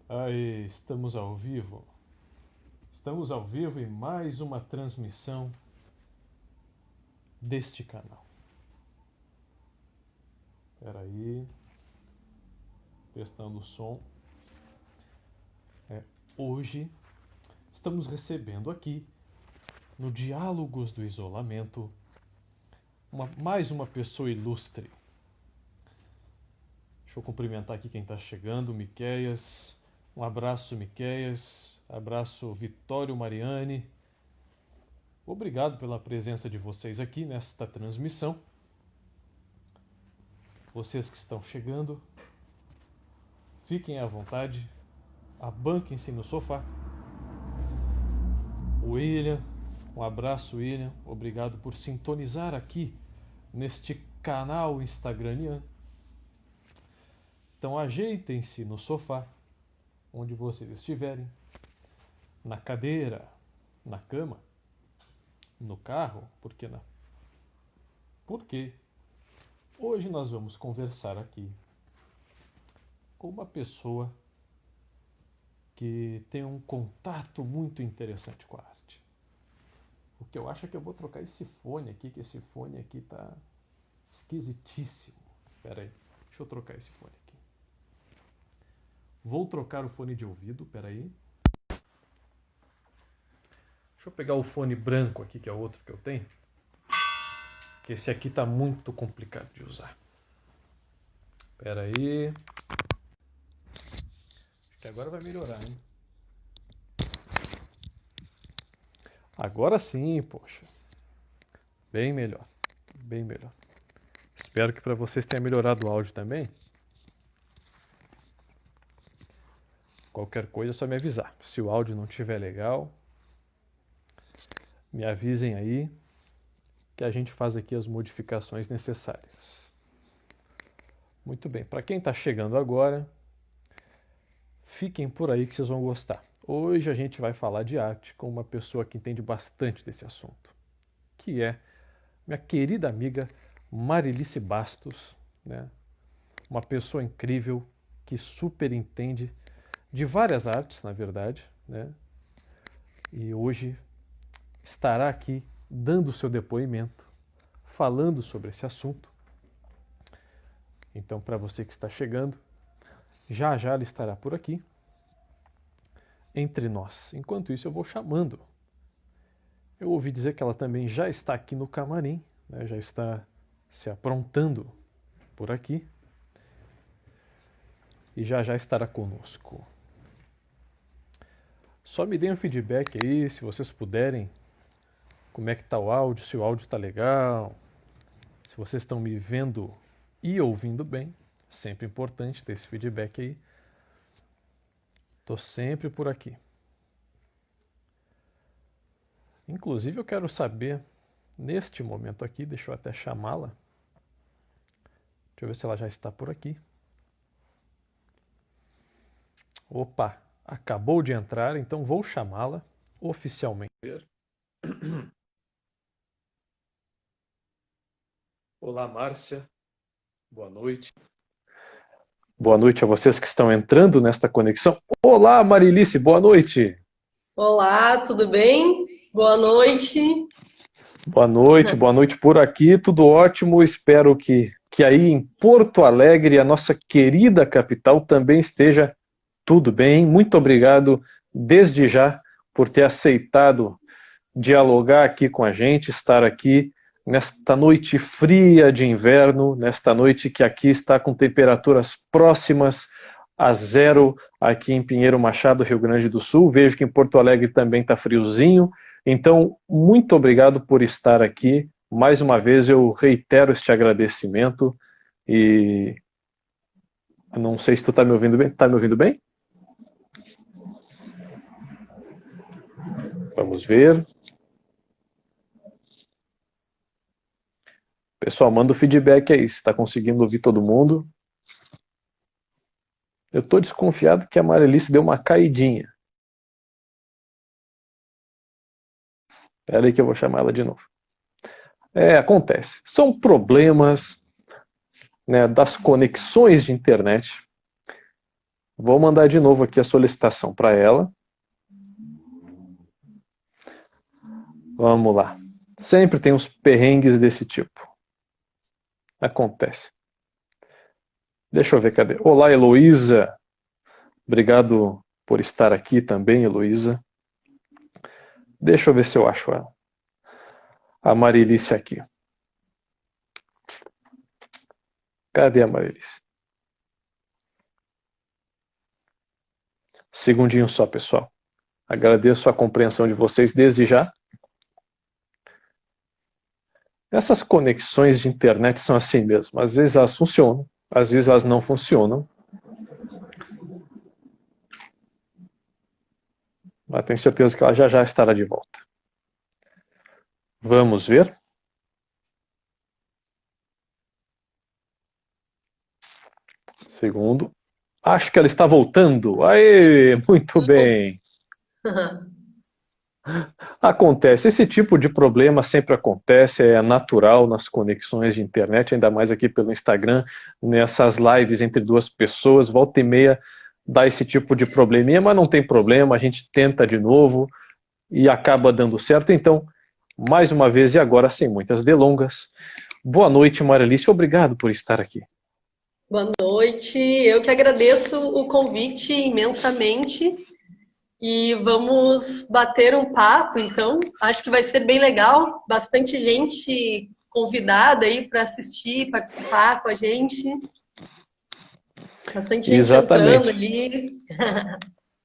Aí, estamos ao vivo. Estamos ao vivo em mais uma transmissão deste canal. Espera aí, testando o som. Hoje estamos recebendo aqui, no Diálogos do Isolamento, mais uma pessoa ilustre. Deixa eu cumprimentar aqui quem está chegando, Miqueias. Um abraço, Miqueias. Abraço, Vitório Mariani. Obrigado pela presença de vocês aqui nesta transmissão. Vocês que estão chegando, fiquem à vontade, abanquem-se no sofá. William, um abraço, William. Obrigado por sintonizar aqui neste canal instagramiano. Então ajeitem-se no sofá, onde vocês estiverem, na cadeira, na cama, no carro, por que não? Porque hoje nós vamos conversar aqui com uma pessoa que tem um contato muito interessante com a arte. O que eu acho é que eu vou trocar esse fone aqui, que esse fone aqui tá esquisitíssimo. Espera aí, deixa eu trocar esse fone aqui. Vou trocar o fone de ouvido, espera aí. Deixa eu pegar o fone branco aqui, que é o outro que eu tenho. Que esse aqui tá muito complicado de usar. Espera aí. Acho que agora vai melhorar, hein? Agora sim, poxa. Bem melhor. Bem melhor. Espero que para vocês tenha melhorado o áudio também. Qualquer coisa é só me avisar. Se o áudio não estiver legal, me avisem aí que a gente faz aqui as modificações necessárias. Muito bem, para quem está chegando agora, fiquem por aí que vocês vão gostar. Hoje a gente vai falar de arte com uma pessoa que entende bastante desse assunto, que é minha querida amiga Marilice Bastos, né? Uma pessoa incrível que super entende de várias artes, na verdade, né? E hoje estará aqui dando o seu depoimento, falando sobre esse assunto. Então, para você que está chegando, já já ela estará por aqui, entre nós. Enquanto isso, eu vou chamando. Eu ouvi dizer que ela também já está aqui no camarim, né? Já está se aprontando por aqui e já já estará conosco. Só me deem um feedback aí, se vocês puderem, como é que está o áudio, se o áudio está legal, se vocês estão me vendo e ouvindo bem. Sempre importante ter esse feedback aí. Estou sempre por aqui. Inclusive eu quero saber, neste momento aqui, deixa eu até chamá-la. Deixa eu ver se ela já está por aqui. Opa, acabou de entrar, então vou chamá-la oficialmente. Olá, Márcia. Boa noite. Boa noite a vocês que estão entrando nesta conexão. Olá, Marilice, boa noite. Olá, tudo bem? Boa noite. Boa noite por aqui, tudo ótimo. Espero que aí em Porto Alegre, a nossa querida capital, também esteja tudo bem. Muito obrigado desde já por ter aceitado dialogar aqui com a gente, estar aqui nesta noite fria de inverno, nesta noite que aqui está com temperaturas próximas a zero, aqui em Pinheiro Machado, Rio Grande do Sul. Vejo que em Porto Alegre também está friozinho. Então, muito obrigado por estar aqui. Mais uma vez eu reitero este agradecimento e não sei se tu está me ouvindo bem. Está me ouvindo bem? Vamos ver. Pessoal, manda o feedback aí, se está conseguindo ouvir todo mundo. Eu estou desconfiado que a Marilice deu uma caidinha. Espera aí que eu vou chamar ela de novo. Acontece. São problemas, né, das conexões de internet. Vou mandar de novo aqui a solicitação para ela. Vamos lá. Sempre tem uns perrengues desse tipo. Acontece. Deixa eu ver, cadê? Olá, Heloísa. Obrigado por estar aqui também, Heloísa. Deixa eu ver se eu acho ela. A Marilice aqui. Cadê a Marilice? Segundinho só, pessoal. Agradeço a compreensão de vocês desde já. Essas conexões de internet são assim mesmo. Às vezes elas funcionam, às vezes elas não funcionam. Mas tenho certeza que ela já estará de volta. Vamos ver. Segundo. Acho que ela está voltando. Aê, muito bem. Acontece, esse tipo de problema sempre acontece, é natural nas conexões de internet, ainda mais aqui pelo Instagram, nessas lives entre duas pessoas, volta e meia dá esse tipo de probleminha, mas não tem problema, a gente tenta de novo e acaba dando certo. Então, mais uma vez e agora, sem muitas delongas, boa noite, Marilice, obrigado por estar aqui. Boa noite, eu que agradeço o convite imensamente e vamos bater um papo, então. Acho que vai ser bem legal, bastante gente convidada aí para assistir, participar com a gente. Bastante gente entrando ali.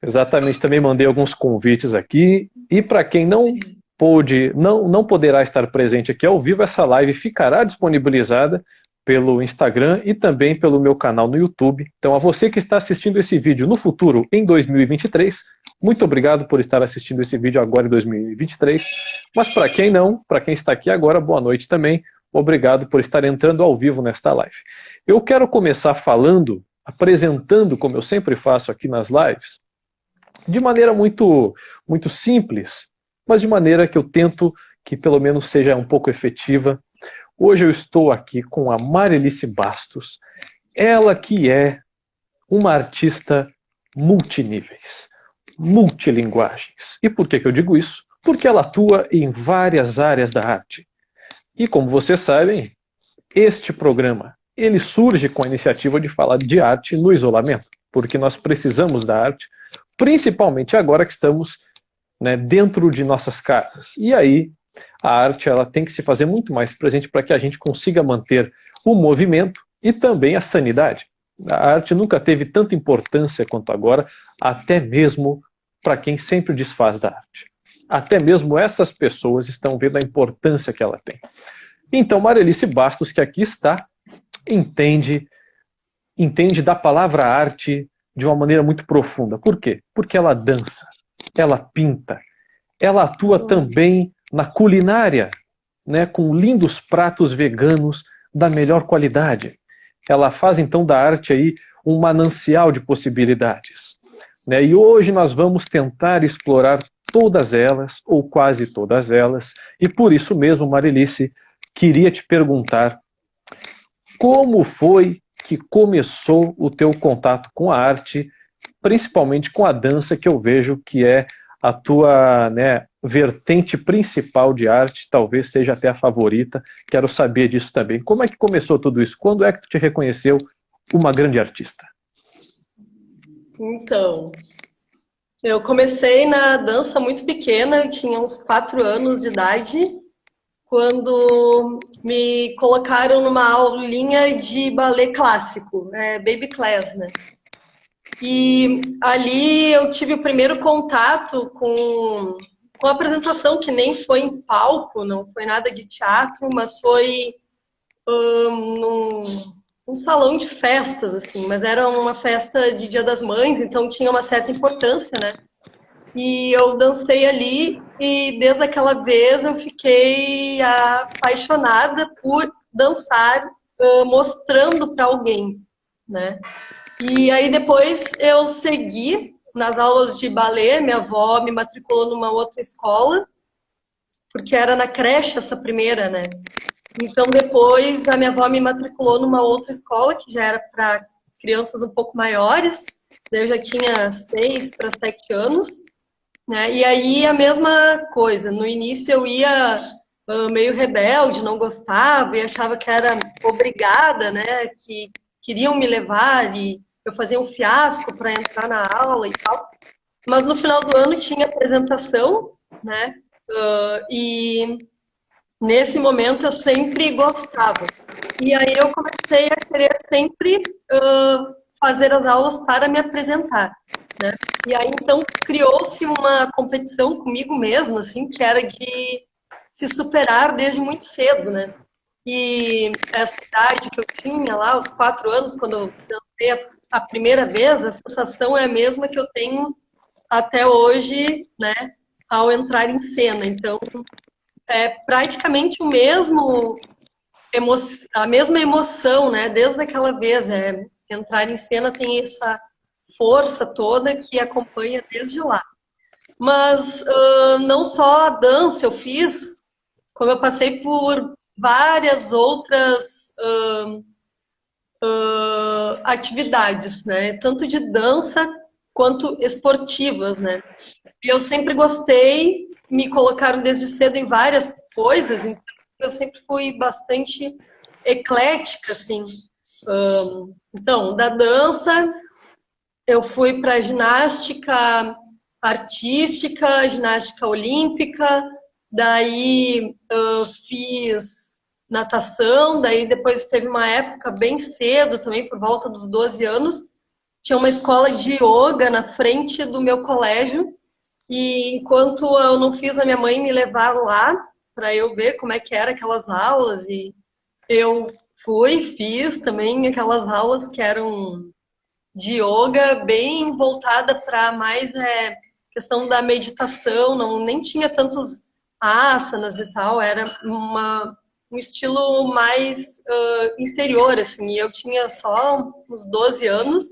Exatamente, também mandei alguns convites aqui. E para quem não pôde, não poderá estar presente aqui ao vivo, essa live ficará disponibilizada pelo Instagram e também pelo meu canal no YouTube. Então, a você que está assistindo esse vídeo no futuro, em 2023, muito obrigado por estar assistindo esse vídeo agora em 2023. Mas para quem não, para quem está aqui agora, boa noite também. Obrigado por estar entrando ao vivo nesta live. Eu quero começar falando, apresentando, como eu sempre faço aqui nas lives, de maneira muito simples, mas de maneira que eu tento que pelo menos seja um pouco efetiva. Hoje eu estou aqui com a Marilice Bastos, ela que é uma artista multiníveis, multilinguagens. E por que eu digo isso? Porque ela atua em várias áreas da arte. E como vocês sabem, este programa, ele surge com a iniciativa de falar de arte no isolamento, porque nós precisamos da arte, principalmente agora que estamos, né, dentro de nossas casas. E aí, a arte ela tem que se fazer muito mais presente para que a gente consiga manter o movimento e também a sanidade. A arte nunca teve tanta importância quanto agora, até mesmo para quem sempre desfaz da arte. Até mesmo essas pessoas estão vendo a importância que ela tem. Então, Marilice Bastos, que aqui está, entende da palavra arte de uma maneira muito profunda. Por quê? Porque ela dança, ela pinta, ela atua também na culinária, né, com lindos pratos veganos da melhor qualidade. Ela faz então da arte aí um manancial de possibilidades. Né? E hoje nós vamos tentar explorar todas elas, ou quase todas elas, e por isso mesmo, Marilice, queria te perguntar como foi que começou o teu contato com a arte, principalmente com a dança, que eu vejo que é a tua, né, vertente principal de arte, talvez seja até a favorita. Quero saber disso também. Como é que começou tudo isso? Quando é que tu te reconheceu uma grande artista? Então, eu comecei na dança muito pequena, eu tinha uns 4 anos de idade, quando me colocaram numa aulinha de balé clássico, baby class, né? E ali eu tive o primeiro contato com a apresentação, que nem foi em palco, não foi nada de teatro, mas foi num salão de festas, assim, mas era uma festa de Dia das Mães, então tinha uma certa importância, né? E eu dancei ali e desde aquela vez eu fiquei apaixonada por dançar mostrando para alguém, né? E aí depois eu segui nas aulas de balé, minha avó me matriculou numa outra escola, porque era na creche essa primeira, né? Então depois a minha avó me matriculou numa outra escola, que já era para crianças um pouco maiores, Eu já tinha 6 para 7 anos, né? E aí a mesma coisa. No início eu ia meio rebelde, não gostava e achava que era obrigada, né? Que queriam me levar e eu fazia um fiasco para entrar na aula e tal. Mas no final do ano tinha apresentação, né? E nesse momento eu sempre gostava. E aí eu comecei a querer sempre fazer as aulas para me apresentar, né? E aí então criou-se uma competição comigo mesma, assim, que era de se superar desde muito cedo, né? E essa idade que eu tinha lá, os 4 anos, quando eu dancei a primeira vez, a sensação é a mesma que eu tenho até hoje, né? Ao entrar em cena. Então, é praticamente o mesmo a mesma emoção, né? Desde aquela vez, entrar em cena tem essa força toda que acompanha desde lá. Mas não só a dança eu fiz, como eu passei por várias outras atividades, né? Tanto de dança quanto esportivas, né? E eu sempre gostei, me colocaram desde cedo em várias coisas, então eu sempre fui bastante eclética, assim. Então, da dança, eu fui para ginástica artística, ginástica olímpica, daí fiz natação, daí depois teve uma época bem cedo, também por volta dos 12 anos, tinha uma escola de yoga na frente do meu colégio, e enquanto eu não fiz, a minha mãe me levar lá para eu ver como é que era aquelas aulas, e eu fiz também aquelas aulas que eram de yoga bem voltada para mais questão da meditação, não nem tinha tantos asanas e tal, era um estilo mais interior, assim, e eu tinha só uns 12 anos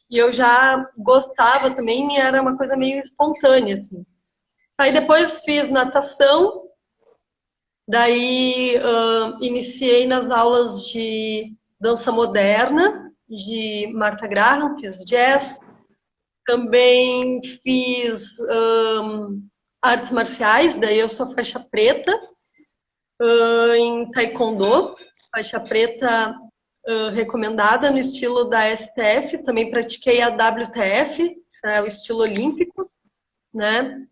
e eu já gostava também, e era uma coisa meio espontânea, assim. Aí depois fiz natação, daí iniciei nas aulas de dança moderna, de Martha Graham, fiz jazz, também fiz artes marciais, daí eu sou faixa preta em taekwondo, faixa preta recomendada no estilo da STF, também pratiquei a WTF, isso é o estilo olímpico, né?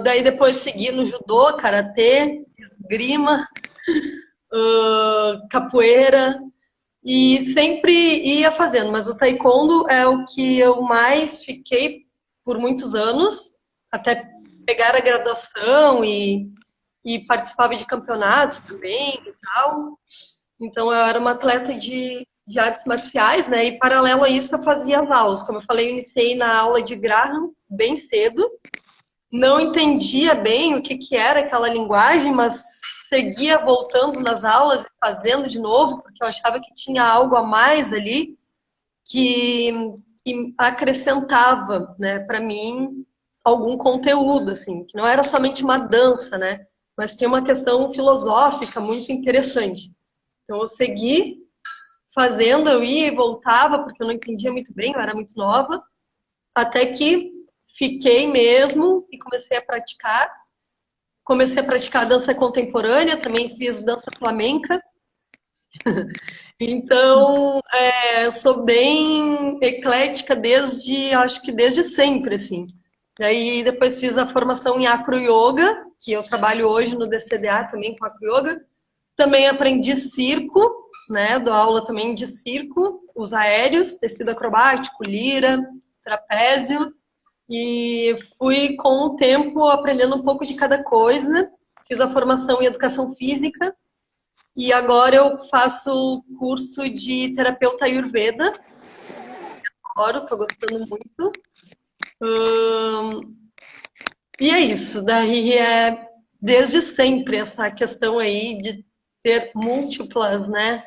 Daí depois segui no judô, karatê, esgrima, capoeira, e sempre ia fazendo, mas o taekwondo é o que eu mais fiquei por muitos anos, até pegar a graduação e participava de campeonatos também e tal. Então eu era uma atleta de artes marciais, né? E paralelo a isso eu fazia as aulas. Como eu falei, eu iniciei na aula de Graham bem cedo. Não entendia bem o que, que era aquela linguagem, mas seguia voltando nas aulas e fazendo de novo, porque eu achava que tinha algo a mais ali que, que acrescentava, né, para mim algum conteúdo, assim, que não era somente uma dança, né, mas tinha uma questão filosófica muito interessante. Então eu segui fazendo, eu ia e voltava, porque eu não entendia muito bem, eu era muito nova, até que fiquei mesmo e comecei a praticar. Comecei a praticar dança contemporânea, também fiz dança flamenca. Então, sou bem eclética acho que desde sempre, assim. Daí depois fiz a formação em acro yoga, que eu trabalho hoje no DCDA também com acro yoga. Também aprendi circo, né? Dou aula também de circo, os aéreos, tecido acrobático, lira, trapézio. E fui com o tempo aprendendo um pouco de cada coisa. Fiz a formação em educação física e agora eu faço curso de terapeuta Ayurveda. Agora estou gostando muito. E é isso. Daí é desde sempre essa questão aí de ter múltiplas, né,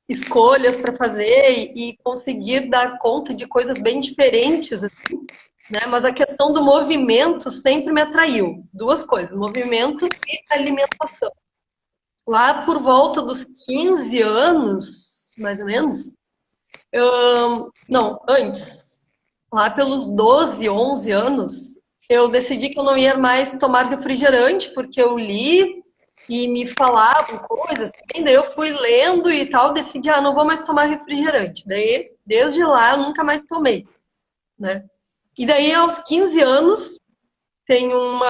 escolhas para fazer e conseguir dar conta de coisas bem diferentes, assim, né? Mas a questão do movimento sempre me atraiu. Duas coisas, movimento e alimentação. Lá por volta dos 15 anos, mais ou menos, não, antes. lá pelos 12, 11 anos, eu decidi que eu não ia mais tomar refrigerante, porque eu li e me falavam coisas, também, daí eu fui lendo e tal, decidi, não vou mais tomar refrigerante. Daí, desde lá, eu nunca mais tomei, né? E daí, aos 15 anos, tem um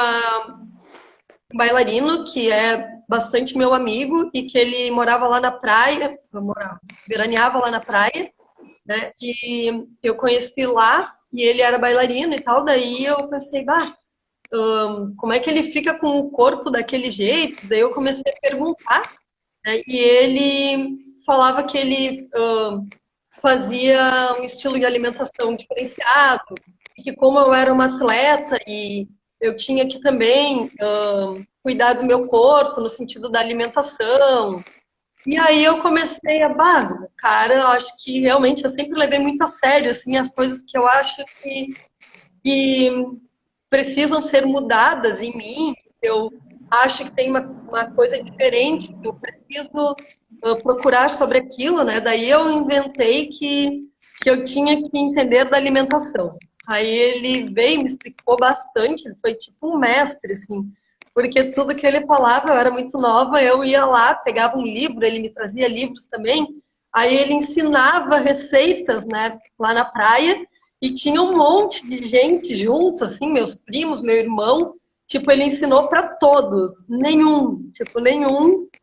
bailarino que é bastante meu amigo e que ele morava lá na praia, veraneava lá na praia, né? E eu conheci lá e ele era bailarino e tal, daí eu pensei, como é que ele fica com o corpo daquele jeito? Daí eu comecei a perguntar, né? E ele falava que ele fazia um estilo de alimentação diferenciado, e que como eu era uma atleta e eu tinha que também cuidar do meu corpo no sentido da alimentação. E aí eu comecei cara, eu acho que realmente eu sempre levei muito a sério, assim, as coisas que eu acho que precisam ser mudadas em mim. Eu acho que tem uma coisa diferente, eu preciso procurar sobre aquilo, né? Daí eu inventei que eu tinha que entender da alimentação. Aí ele veio e me explicou bastante, ele foi tipo um mestre, assim, porque tudo que ele falava, eu era muito nova, eu ia lá, pegava um livro, ele me trazia livros também, aí ele ensinava receitas, né, lá na praia, e tinha um monte de gente junto, assim, meus primos, meu irmão, tipo, ele ensinou para todos, nenhum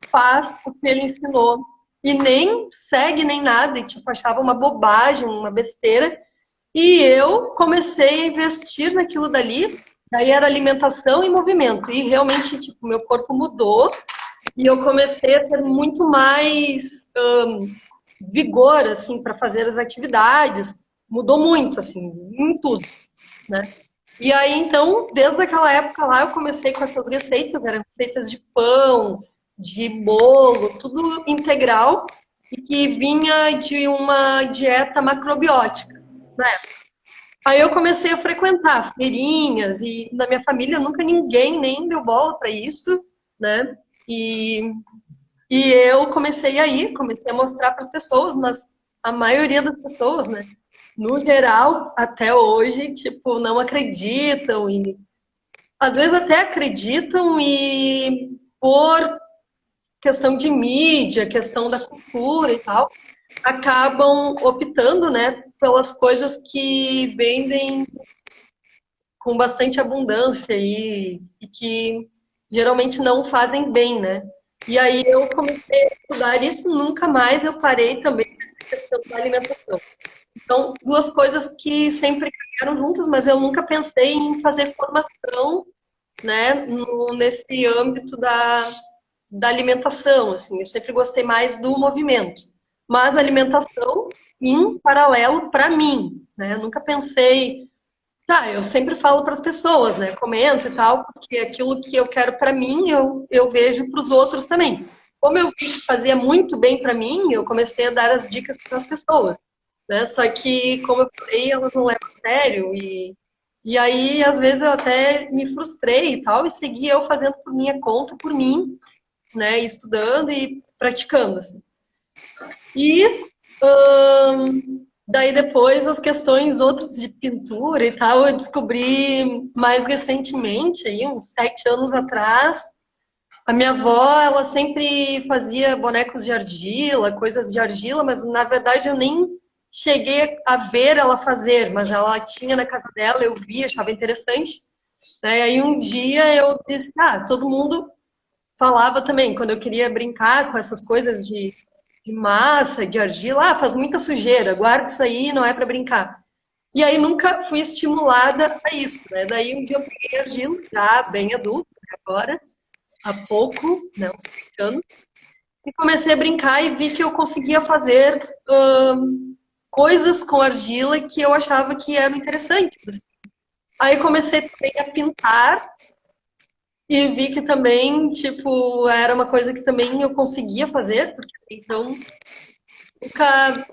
faz o que ele ensinou, e nem segue nem nada, e tipo, achava uma bobagem, uma besteira, e eu comecei a investir naquilo dali, daí era alimentação e movimento. E realmente, tipo, meu corpo mudou e eu comecei a ter muito mais vigor, assim, para fazer as atividades. Mudou muito, assim, em tudo, né? E aí, então, desde aquela época lá, eu comecei com essas receitas, eram receitas de pão, de bolo, tudo integral, e que vinha de uma dieta macrobiótica, né? Aí eu comecei a frequentar feirinhas e na minha família nunca ninguém nem deu bola para isso, né? E, e eu comecei comecei a mostrar para as pessoas, mas a maioria das pessoas, né? No geral, até hoje, tipo, não acreditam e às vezes até acreditam e por questão de mídia, questão da cultura e tal, acabam optando, né, pelas coisas que vendem com bastante abundância e que geralmente não fazem bem, né? E aí eu comecei a estudar isso, nunca mais eu parei também nessa questão da alimentação. Então, duas coisas que sempre caminharam juntas, mas eu nunca pensei em fazer formação, né, nesse âmbito da alimentação, assim. Eu sempre gostei mais do movimento, mas a alimentação em paralelo para mim, né? Eu nunca pensei. Tá, eu sempre falo para as pessoas, né? Comento e tal, porque aquilo que eu quero para mim, eu vejo para os outros também. Como eu vi que fazia muito bem para mim, eu comecei a dar as dicas para as pessoas, né? Só que, como eu falei, elas não levam a sério e aí, às vezes, eu até me frustrei e tal, e segui eu fazendo por minha conta, por mim, né? Estudando e praticando, assim. E daí depois as questões outras de pintura e tal, eu descobri mais recentemente, aí, uns 7 anos atrás. A minha avó, ela sempre fazia bonecos de argila, coisas de argila, mas na verdade eu nem cheguei a ver ela fazer, mas ela tinha na casa dela, eu vi, achava interessante. Né? Aí um dia eu disse, todo mundo falava também, quando eu queria brincar com essas coisas de massa, de argila, faz muita sujeira, guarda isso aí, não é para brincar. E aí nunca fui estimulada a isso, né? Daí um dia eu peguei argila, já bem adulta, agora, há pouco, né, uns 7 anos, e comecei a brincar e vi que eu conseguia fazer coisas com argila que eu achava que eram interessantes. Aí comecei também a pintar e vi que também, tipo, era uma coisa que também eu conseguia fazer, porque então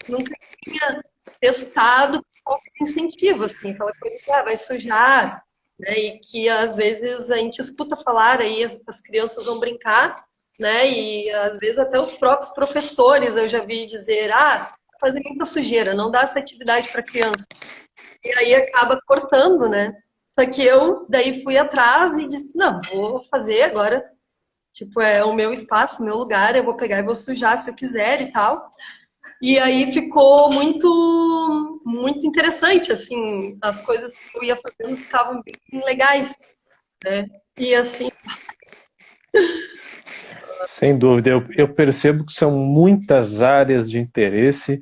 nunca tinha testado qualquer incentivo, assim, aquela coisa que vai sujar, né? E que às vezes a gente escuta falar aí, as crianças vão brincar, né? E às vezes até os próprios professores eu já vi dizer, fazer muita sujeira, não dá essa atividade para criança. E aí acaba cortando, né? Só que eu daí fui atrás e disse, não, vou fazer agora. Tipo, é o meu espaço, o meu lugar, eu vou pegar e vou sujar se eu quiser e tal. E aí ficou muito interessante, assim, as coisas que eu ia fazendo ficavam bem legais, né? E assim, Sem dúvida, eu percebo que são muitas áreas de interesse.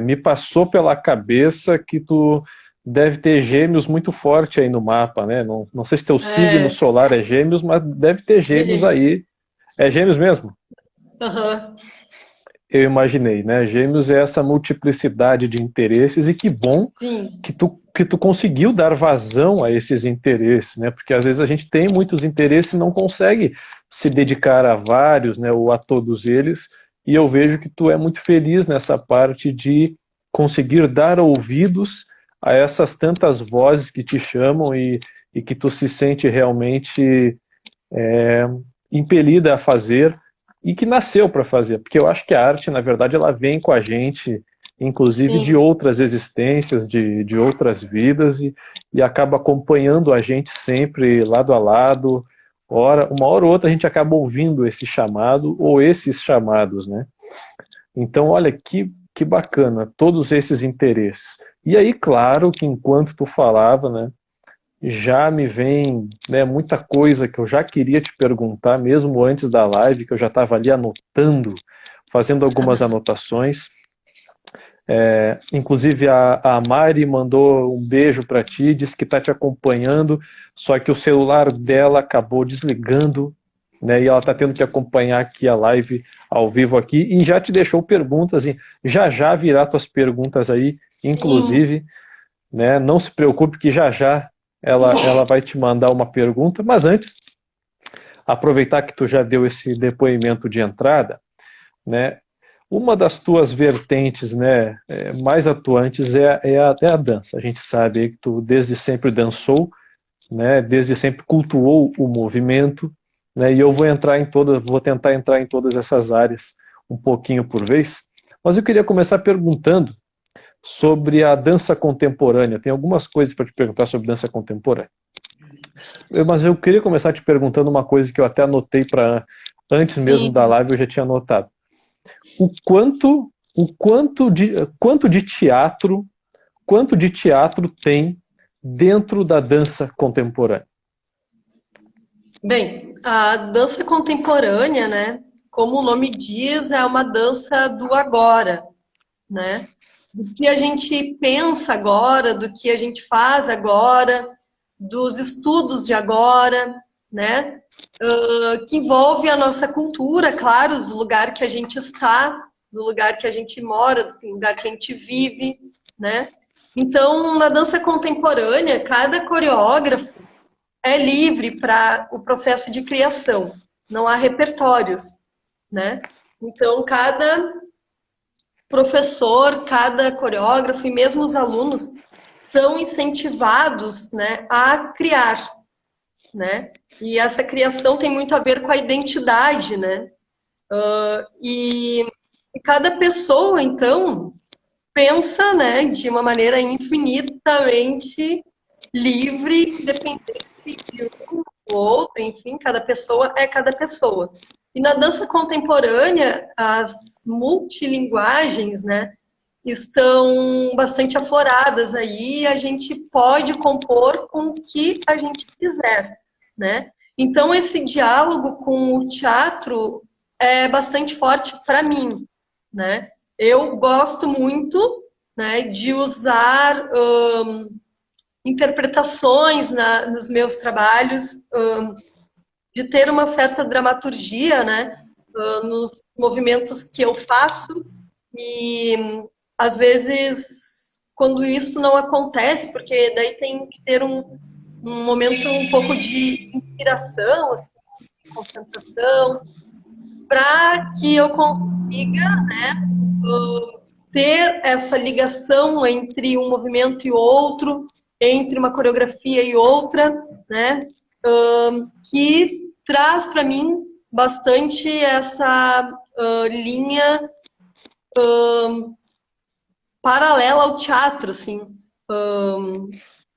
Me passou pela cabeça que tu deve ter gêmeos muito forte aí no mapa, né? Não sei se teu signo é, solar é gêmeos, mas deve ter gêmeos gêmeos. aí. É gêmeos mesmo? Aham. Eu imaginei, né? Gêmeos é essa multiplicidade de interesses e que bom Sim, que tu conseguiu dar vazão a esses interesses, né? Porque às vezes a gente tem muitos interesses e não consegue se dedicar a vários, né? Ou a todos eles. E eu vejo que tu é muito feliz nessa parte de conseguir dar ouvidos a essas tantas vozes que te chamam e que tu se sente realmente impelida a fazer e que nasceu para fazer, porque eu acho que a arte, na verdade, ela vem com a gente, inclusive de sim, outras existências, de outras vidas, e acaba acompanhando a gente sempre lado a lado. Uma hora ou outra a gente acaba ouvindo esse chamado ou esses chamados, né? Então, olha que bacana, todos esses interesses. E aí, claro que enquanto tu falava, né, já me vem, né, muita coisa que eu já queria te perguntar, mesmo antes da live, que eu já estava ali anotando, fazendo algumas anotações. Inclusive a Mari mandou um beijo para ti, disse que está te acompanhando, só que o celular dela acabou desligando, né, e ela está tendo que acompanhar aqui a live ao vivo aqui, e já te deixou perguntas, e já virá tuas perguntas aí, sim. inclusive, né, não se preocupe que já ela vai te mandar uma pergunta, mas antes, aproveitar que tu já deu esse depoimento de entrada, né, uma das tuas vertentes, né, mais atuantes é a dança. A gente sabe que tu desde sempre dançou, né, desde sempre cultuou o movimento, né, e eu vou tentar entrar em todas essas áreas um pouquinho por vez. Mas eu queria começar perguntando sobre a dança contemporânea. Tem algumas coisas para te perguntar sobre dança contemporânea. Mas eu queria começar te perguntando uma coisa que eu até anotei para antes mesmo da Sim, live, eu já tinha anotado. Quanto de teatro, quanto de teatro tem dentro da dança contemporânea? bem, a dança contemporânea, né? Como o nome diz, é uma dança do agora, né? Do que a gente pensa agora, do que a gente faz agora, dos estudos de agora, né? Que envolve a nossa cultura, claro, do lugar que a gente está, do lugar que a gente mora, do lugar que a gente vive, né? Então, na dança contemporânea, cada coreógrafo é livre para o processo de criação. Não há repertórios, né? Então, cada professor, cada coreógrafo e mesmo os alunos são incentivados, né, a criar, né? E essa criação tem muito a ver com a identidade, né? E cada pessoa, então, pensa, né, de uma maneira infinitamente livre, independente de um ou outro, enfim, cada pessoa é cada pessoa. E na dança contemporânea, as multilinguagens, né, estão bastante afloradas aí, a gente pode compor com o que a gente quiser, né? Então esse diálogo com o teatro é bastante forte para mim, né? Eu gosto muito, né, de usar interpretações nos meus trabalhos, de ter uma certa dramaturgia, né, nos movimentos que eu faço e às vezes quando isso não acontece, porque daí tem que ter um momento um pouco de inspiração, assim, de concentração, para que eu consiga ter essa ligação entre um movimento e outro, entre uma coreografia e outra, né? Que traz para mim bastante essa linha paralela ao teatro, assim.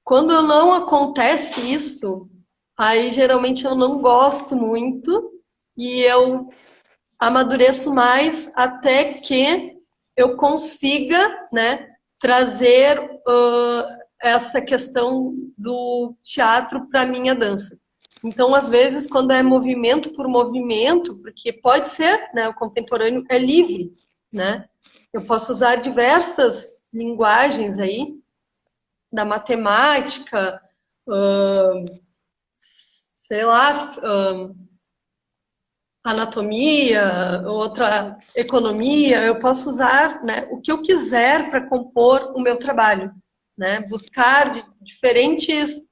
Quando não acontece isso, aí geralmente eu não gosto muito e eu amadureço mais até que eu consiga, né, trazer essa questão do teatro para minha dança. Então, às vezes, quando é movimento por movimento, porque pode ser, né, o contemporâneo é livre, né? Eu posso usar diversas linguagens aí, da matemática, sei lá, anatomia, outra economia, eu posso usar, né, o que eu quiser para compor o meu trabalho, né? Buscar diferentes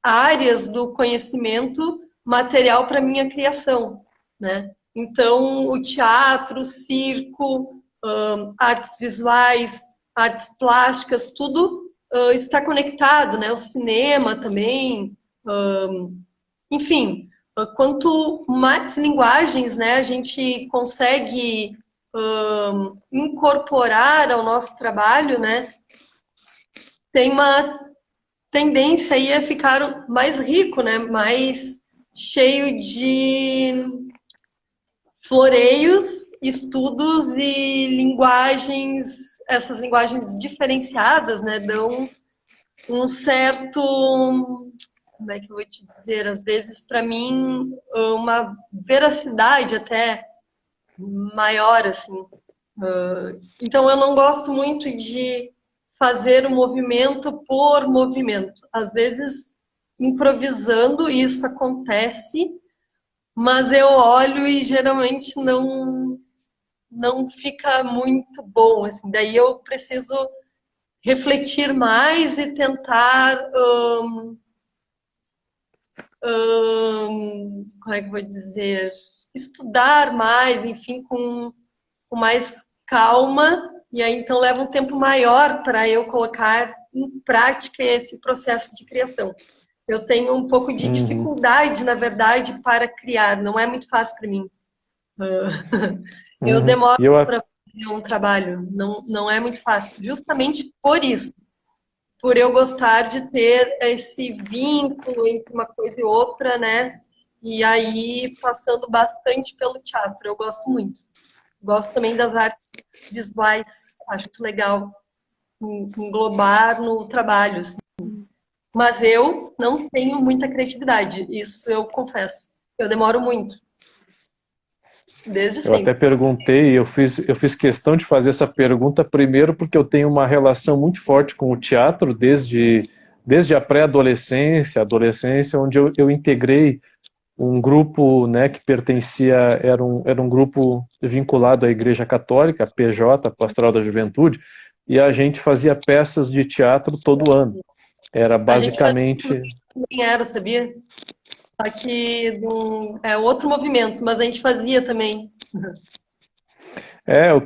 áreas do conhecimento material para minha criação, né? Então, o teatro, o circo, artes visuais, artes plásticas, tudo está conectado, né? O cinema também, enfim, quanto mais linguagens, né, a gente consegue incorporar ao nosso trabalho, né, tem uma tendência aí a ficar mais rico, né, mais cheio de floreios, estudos e linguagens, essas linguagens diferenciadas, né, dão um certo, como é que eu vou te dizer, às vezes para mim uma veracidade até maior, assim. Então eu não gosto muito de fazer o movimento por movimento. Às vezes, improvisando, isso acontece, mas eu olho e geralmente não fica muito bom, assim. Daí eu preciso refletir mais e tentar como é que eu vou dizer, estudar mais, enfim, com mais calma, e aí então leva um tempo maior para eu colocar em prática esse processo de criação. Eu tenho um pouco de dificuldade, na verdade, para criar, não é muito fácil para mim. Eu demoro para fazer um trabalho, não é muito fácil, justamente por isso. Por eu gostar de ter esse vínculo entre uma coisa e outra, né? E aí, passando bastante pelo teatro, eu gosto muito. Gosto também das artes visuais, acho muito legal englobar no trabalho, assim. Mas eu não tenho muita criatividade, isso eu confesso. Eu demoro muito, desde Eu até sempre. perguntei, eu fiz questão de fazer essa pergunta primeiro porque eu tenho uma relação muito forte com o teatro desde a pré-adolescência, adolescência, onde eu integrei um grupo, né, que pertencia, era um grupo vinculado à Igreja Católica, a PJ, Pastoral da Juventude, e a gente fazia peças de teatro todo ano. Era A gente basicamente... também era, sabia? Só que é outro movimento, mas a gente fazia também.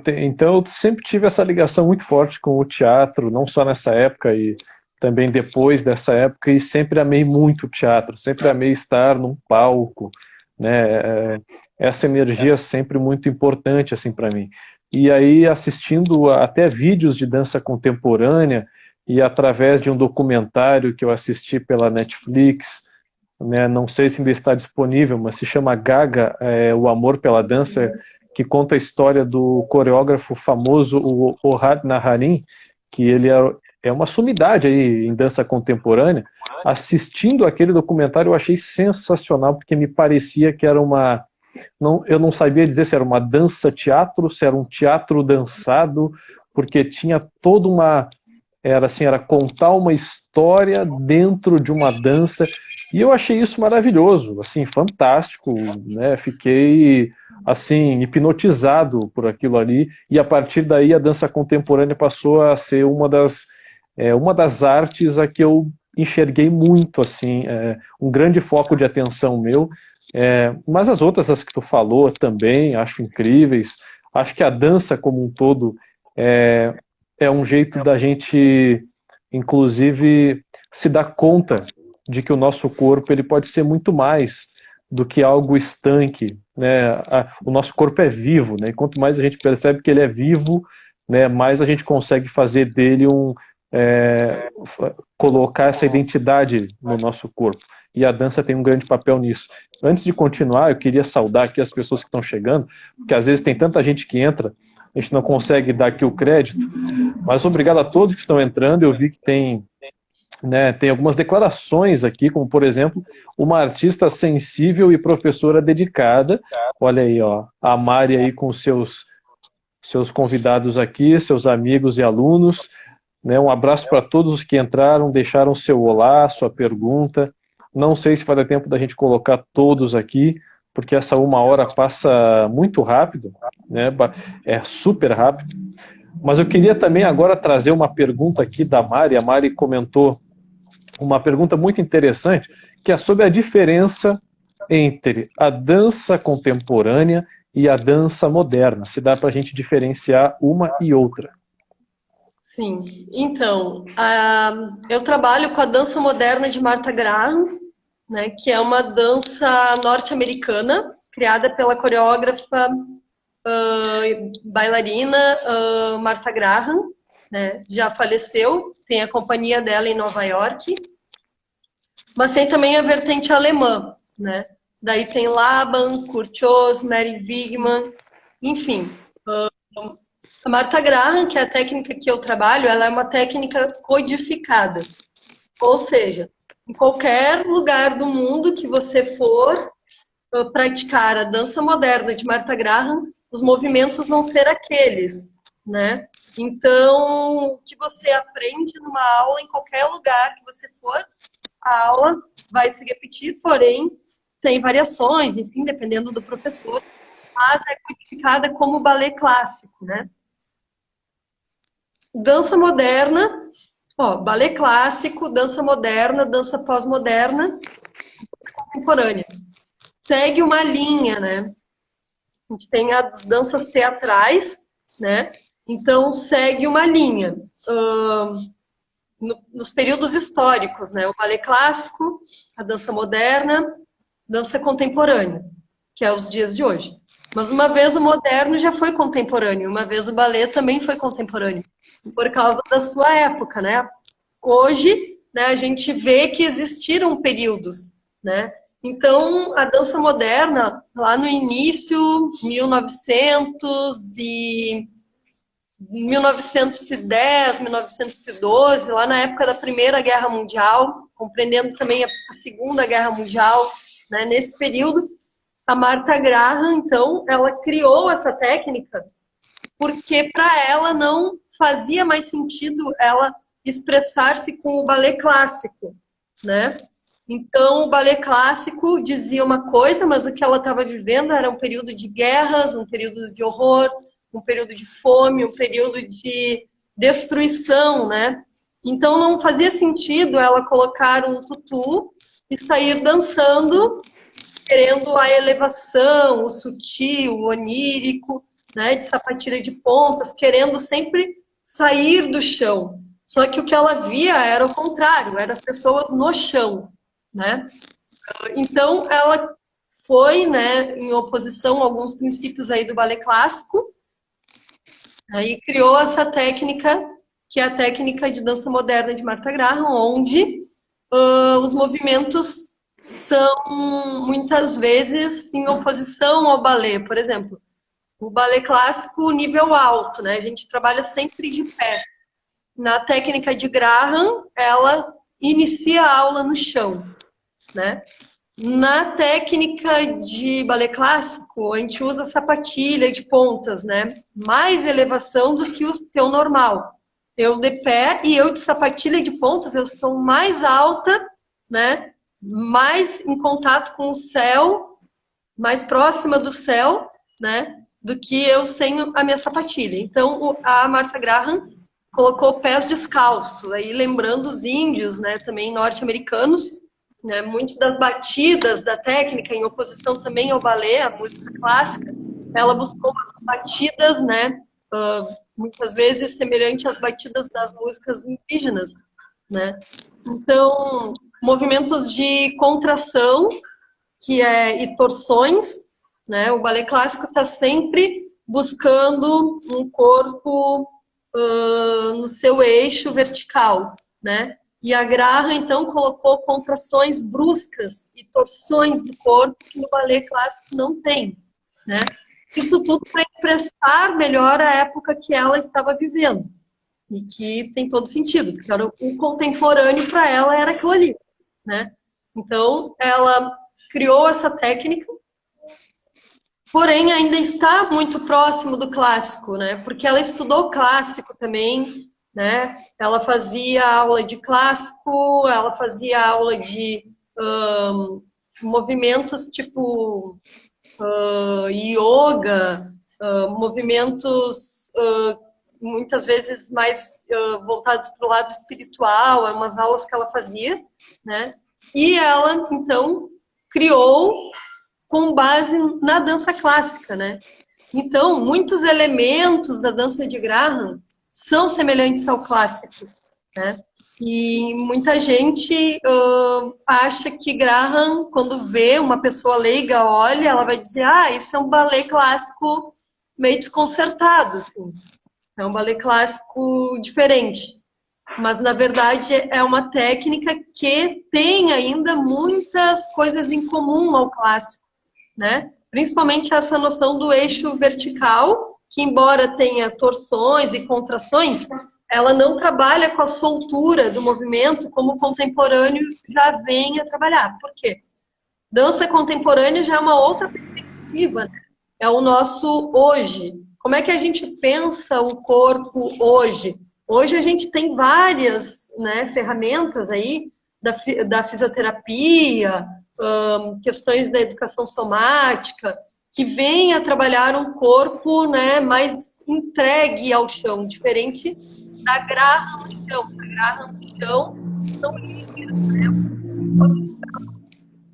Então eu sempre tive essa ligação muito forte com o teatro, não só nessa época e também depois dessa época, e sempre amei muito o teatro, sempre amei estar num palco, né? Essa energia é sempre muito importante assim para mim. E aí assistindo até vídeos de dança contemporânea e através de um documentário que eu assisti pela Netflix, né? Não sei se ainda está disponível, mas se chama Gaga, O Amor pela Dança, que conta a história do coreógrafo famoso, o Ohad Naharin, que ele é uma sumidade aí em dança contemporânea. Assistindo aquele documentário eu achei sensacional, porque me parecia que era uma... Não, eu não sabia dizer se era uma dança-teatro, se era um teatro dançado, porque tinha toda uma... Era assim, era contar uma história dentro de uma dança, e eu achei isso maravilhoso, assim, fantástico, né? Fiquei assim hipnotizado por aquilo ali, e a partir daí a dança contemporânea passou a ser uma das artes a que eu enxerguei muito, assim, um grande foco de atenção meu, mas as outras, as que tu falou também, acho incríveis. Acho que a dança como um todo é um jeito da gente, inclusive, se dar conta de que o nosso corpo ele pode ser muito mais do que algo estanque, né? O nosso corpo é vivo, né? E quanto mais a gente percebe que ele é vivo, né, mais a gente consegue fazer dele colocar essa identidade no nosso corpo. E a dança tem um grande papel nisso. Antes de continuar, eu queria saudar aqui as pessoas que estão chegando, porque às vezes tem tanta gente que entra, a gente não consegue dar aqui o crédito, mas obrigado a todos que estão entrando. Eu vi que tem algumas declarações aqui, como por exemplo, uma artista sensível e professora dedicada. Olha aí, ó, a Mari aí com seus convidados aqui, seus amigos e alunos. Um abraço para todos os que entraram, deixaram seu olá, sua pergunta. Não sei se vai dar tempo da gente colocar todos aqui, porque essa 1 hora passa muito rápido, né? É super rápido. Mas eu queria também agora trazer uma pergunta aqui da Mari. A Mari comentou uma pergunta muito interessante, que é sobre a diferença entre a dança contemporânea e a dança moderna. Se dá para a gente diferenciar uma e outra. Sim, então, eu trabalho com a dança moderna de Martha Graham, né, que é uma dança norte-americana, criada pela coreógrafa bailarina Martha Graham, né, já faleceu, tem a companhia dela em Nova York, mas tem também a vertente alemã, né, daí tem Laban, Kurt Jooss, Mary Wigman, enfim. A Martha Graham, que é a técnica que eu trabalho, ela é uma técnica codificada. Ou seja, em qualquer lugar do mundo que você for praticar a dança moderna de Martha Graham, os movimentos vão ser aqueles, né? Então, o que você aprende numa aula, em qualquer lugar que você for, a aula vai se repetir, porém, tem variações, enfim, dependendo do professor, mas é codificada como balé clássico, né? Dança moderna, balé clássico, dança moderna, dança pós-moderna, contemporânea. Segue uma linha, né? A gente tem as danças teatrais, né? Então, segue uma linha. Nos períodos históricos, né? O balé clássico, a dança moderna, dança contemporânea, que é os dias de hoje. Mas uma vez o moderno já foi contemporâneo, uma vez o balé também foi contemporâneo, por causa da sua época, né? Hoje, né, a gente vê que existiram períodos, né? Então, a dança moderna, lá no início, 1910, 1912, lá na época da Primeira Guerra Mundial, compreendendo também a Segunda Guerra Mundial, né, nesse período, a Martha Graham, então, ela criou essa técnica porque para ela não fazia mais sentido ela expressar-se com o balé clássico, né? Então, o balé clássico dizia uma coisa, mas o que ela estava vivendo era um período de guerras, um período de horror, um período de fome, um período de destruição, né? Então, não fazia sentido ela colocar um tutu e sair dançando, querendo a elevação, o sutil, o onírico, né, de sapatilha de pontas, querendo sempre sair do chão. Só que o que ela via era o contrário, eram as pessoas no chão, né? Então, ela foi, né, em oposição a alguns princípios aí do balé clássico, e criou essa técnica, que é a técnica de dança moderna de Martha Graham, onde os movimentos são muitas vezes em oposição ao balé. Por exemplo, o balé clássico, nível alto, né? A gente trabalha sempre de pé. Na técnica de Graham, ela inicia a aula no chão, né? Na técnica de balé clássico, a gente usa sapatilha de pontas, né? Mais elevação do que o teu normal. Eu de pé e eu de sapatilha de pontas, eu estou mais alta, né? Mais em contato com o céu, mais próxima do céu, né? Do que eu sem a minha sapatilha. Então, a Martha Graham colocou pés descalços, aí lembrando os índios, né? Também norte-americanos, né? Muitas das batidas da técnica, em oposição também ao balé, a música clássica, ela buscou batidas, né? Muitas vezes semelhante às batidas das músicas indígenas, né? Então, movimentos de contração, e torções, né? O balé clássico está sempre buscando um corpo no seu eixo vertical, né? E a Graham, então, colocou contrações bruscas e torções do corpo que no balé clássico não tem, né? Isso tudo para expressar melhor a época que ela estava vivendo. E que tem todo sentido, porque o contemporâneo para ela era aquilo ali, né? Então, ela criou essa técnica, porém ainda está muito próximo do clássico, né? Porque ela estudou clássico também, né? Ela fazia aula de clássico, ela fazia aula de movimentos tipo yoga, movimentos muitas vezes mais voltados para o lado espiritual, umas aulas que ela fazia, né? E ela, então, criou com base na dança clássica, né? Então, muitos elementos da dança de Graham são semelhantes ao clássico, né? E muita gente acha que Graham, quando vê uma pessoa leiga, olha, ela vai dizer, isso é um balé clássico meio desconcertado, assim. É um balé clássico diferente. Mas, na verdade, é uma técnica que tem ainda muitas coisas em comum ao clássico, né? Principalmente essa noção do eixo vertical, que embora tenha torções e contrações, ela não trabalha com a soltura do movimento como o contemporâneo já vem a trabalhar. Por quê? Dança contemporânea já é uma outra perspectiva, né? É o nosso hoje. Como é que a gente pensa o corpo hoje? Hoje a gente tem várias, né, ferramentas aí da fisioterapia, questões da educação somática, que vêm a trabalhar um corpo, né, mais entregue ao chão, diferente da Graham no chão. A Graham no chão são líquidos, né,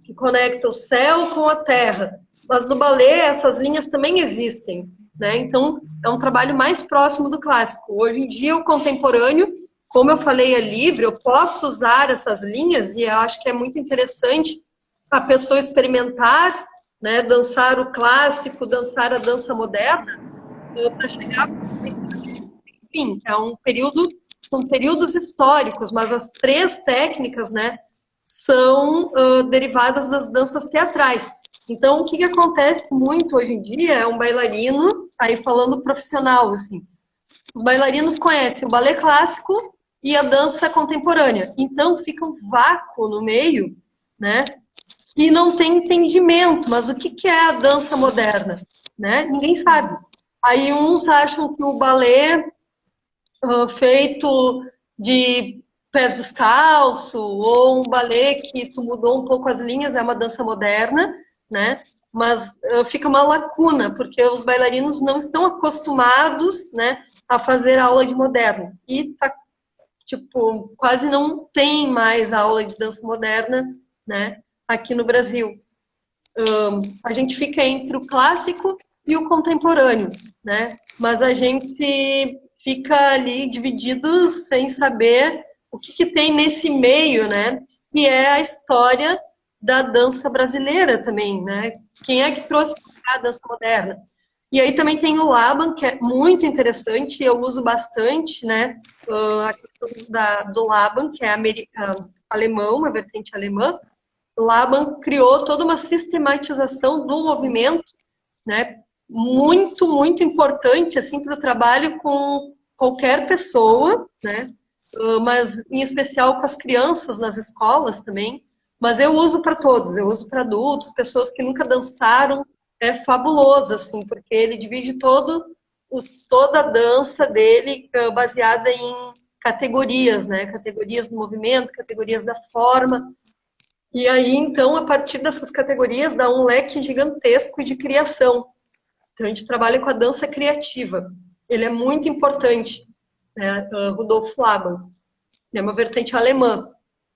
que conecta o céu com a terra. Mas no balé essas linhas também existem, né? Então é um trabalho mais próximo do clássico. Hoje em dia o contemporâneo, como eu falei, é livre, eu posso usar essas linhas e eu acho que é muito interessante a pessoa experimentar, né, dançar o clássico, dançar a dança moderna, para chegar, enfim, são períodos históricos, mas as três técnicas, né, são derivadas das danças teatrais. Então, o que acontece muito hoje em dia é um bailarino, aí falando profissional, assim, os bailarinos conhecem o balé clássico e a dança contemporânea. Então, fica um vácuo no meio, né? E não tem entendimento. Mas o que é a dança moderna? Né? Ninguém sabe. Aí uns acham que o balé feito de pés descalço ou um balé que tu mudou um pouco as linhas é uma dança moderna, né? Mas fica uma lacuna, porque os bailarinos não estão acostumados, né, a fazer aula de moderno. E, tipo, quase não tem mais aula de dança moderna, né, aqui no Brasil. A gente fica entre o clássico e o contemporâneo, né? Mas a gente fica ali divididos sem saber o que tem nesse meio, né? Que é a história da dança brasileira também, né? Quem é que trouxe a dança moderna? E aí também tem o Laban, que é muito interessante, eu uso bastante, né? A questão do Laban, que é alemão, uma vertente alemã. Laban criou toda uma sistematização do movimento, né? Muito, muito importante assim para o trabalho com qualquer pessoa, né? Mas em especial com as crianças nas escolas também. Mas eu uso para todos, eu uso para adultos, pessoas que nunca dançaram. É fabuloso, assim, porque ele divide toda a dança dele baseada em categorias, né? Categorias do movimento, categorias da forma. E aí, então, a partir dessas categorias, dá um leque gigantesco de criação. Então, a gente trabalha com a dança criativa. Ele é muito importante, né? Rudolf Laban. É uma vertente alemã.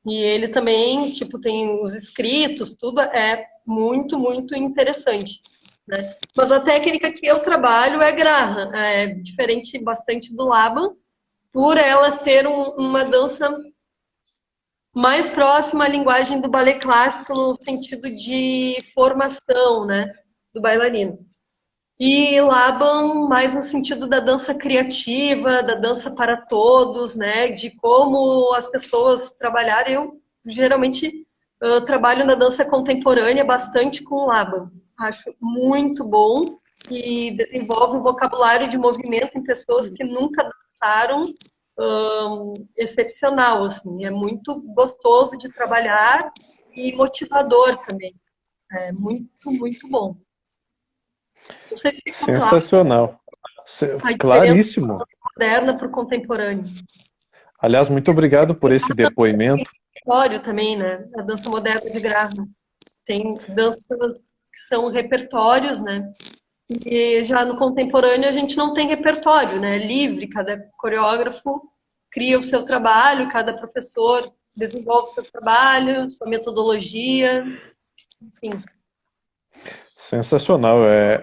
E ele também, tipo, tem os escritos, tudo é muito, muito interessante, né? Mas a técnica que eu trabalho é Graham. É diferente bastante do Laban, por ela ser uma dança mais próxima à linguagem do balé clássico no sentido de formação, né, do bailarino. E Laban mais no sentido da dança criativa, da dança para todos, né? De como as pessoas trabalharem. Eu geralmente trabalho na dança contemporânea bastante com Laban. Acho muito bom e desenvolve um vocabulário de movimento em pessoas que nunca dançaram, excepcional, assim. É muito gostoso de trabalhar e motivador também. É muito, muito bom. Não sei se ficou claro Sensacional. a diferença Claríssimo. moderna para o contemporâneo. Aliás, muito obrigado por esse depoimento. Repertório também, né? A dança moderna de Graham. Tem danças que são repertórios, né? E já no contemporâneo a gente não tem repertório, né? É livre, cada coreógrafo cria o seu trabalho, cada professor desenvolve o seu trabalho, sua metodologia, enfim. Sensacional.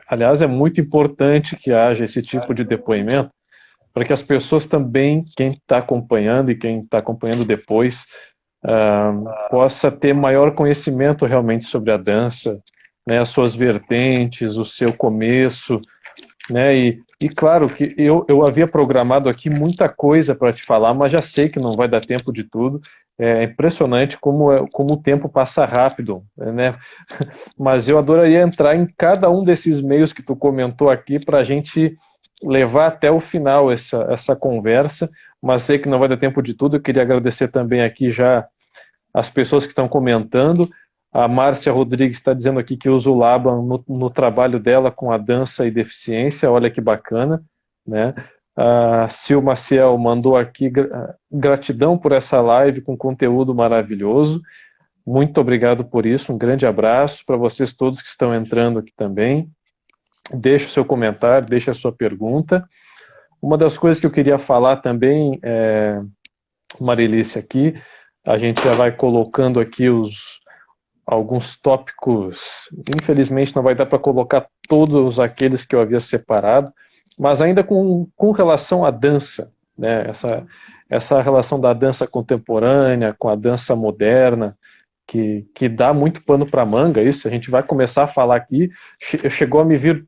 Aliás, é muito importante que haja esse tipo de depoimento para que as pessoas também, quem está acompanhando e quem está acompanhando depois, possa ter maior conhecimento realmente sobre a dança, né, as suas vertentes, o seu começo, né, e claro que eu havia programado aqui muita coisa para te falar, mas já sei que não vai dar tempo de tudo. É impressionante como o tempo passa rápido, né? Mas eu adoraria entrar em cada um desses meios que tu comentou aqui para a gente levar até o final essa conversa, mas sei que não vai dar tempo de tudo. Eu queria agradecer também aqui já as pessoas que estão comentando. A Márcia Rodrigues está dizendo aqui que usa o Laban no trabalho dela com a dança e deficiência, olha que bacana, né? A Sil Maciel mandou aqui gratidão por essa live com conteúdo maravilhoso. Muito obrigado por isso, um grande abraço para vocês todos que estão entrando aqui também. Deixe o seu comentário, deixe a sua pergunta. Uma das coisas que eu queria falar também, Marilice, aqui, a gente já vai colocando aqui alguns tópicos. Infelizmente não vai dar para colocar todos aqueles que eu havia separado, mas ainda com relação à dança, né? Essa relação da dança contemporânea com a dança moderna, que dá muito pano para manga, isso a gente vai começar a falar aqui. Chegou a me vir,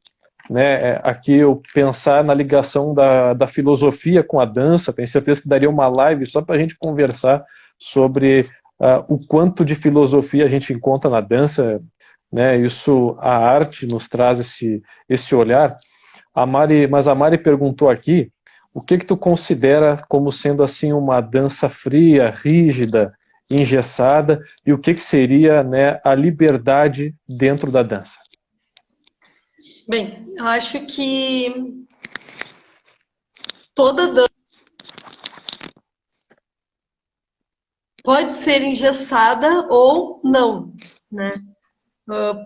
né, aqui eu pensar na ligação da filosofia com a dança. Tenho certeza que daria uma live só para a gente conversar sobre o quanto de filosofia a gente encontra na dança, né? Isso, a arte nos traz esse olhar. Mas a Mari perguntou aqui, o que tu considera como sendo assim uma dança fria, rígida, engessada, e o que seria, né, a liberdade dentro da dança? Bem, eu acho que toda dança pode ser engessada ou não, né?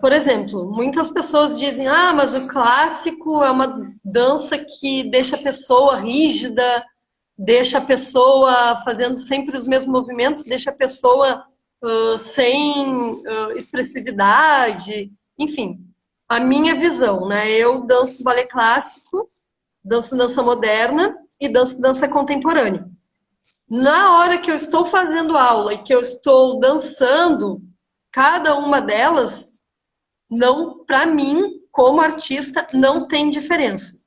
Por exemplo, muitas pessoas dizem, mas o clássico é uma dança que deixa a pessoa rígida, deixa a pessoa fazendo sempre os mesmos movimentos, deixa a pessoa sem expressividade, enfim. A minha visão, né? Eu danço balé clássico, danço dança moderna e danço dança contemporânea. Na hora que eu estou fazendo aula e que eu estou dançando, cada uma delas, não, para mim, como artista, não tem diferença,